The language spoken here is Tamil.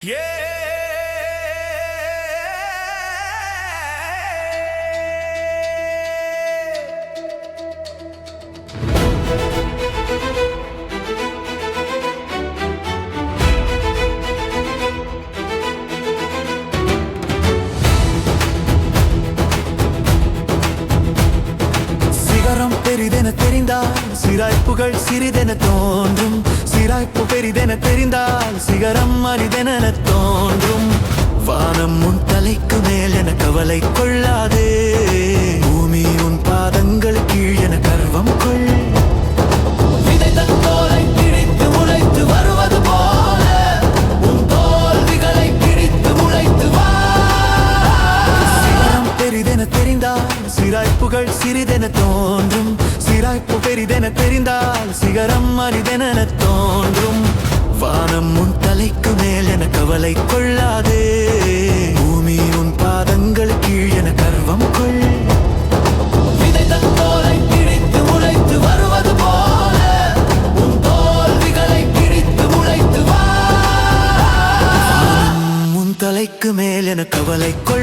சிகரம் பெரிதென தெரிந்தால் சிராய்ப்புகள் சிறிதென தோன்றும். சிராய்ப்பு பெரிதென தெரிந்தால் சிகரம் அரிதென தோன்றும். வானம் உன் தலைக்கு மேல் என கவலை கொள்ளாதே. பூமி உன் பாதங்கள் கீழ் என கர்வம் கொள். விதைத்த தோலை கிழித்து முளைத்து வருவது போல உன் தோல்விகளை கிழித்து முளைத்து வா. சிகரம் பெரிதென தெரிந்தால் சிராய்ப்புகள் சிறிதென தோன்றும். சிராய்ப்பு பெரிதென தெரிந்தால் சிகரம் அரிதென தோன்றும். வானம் உன் தலைக்கு மேல் என கவலை கொள்ளாதே. பூமி உன் பாதங்கள் கீழ் என கர்வம் கொள். விதைத்த தோலை கிழித்து முளைத்து வருவது போல உன் தோல்விகளை கிழித்து முளைத்து வா. வானம் உன் தலைக்கு மேல் என கவலை கொள்.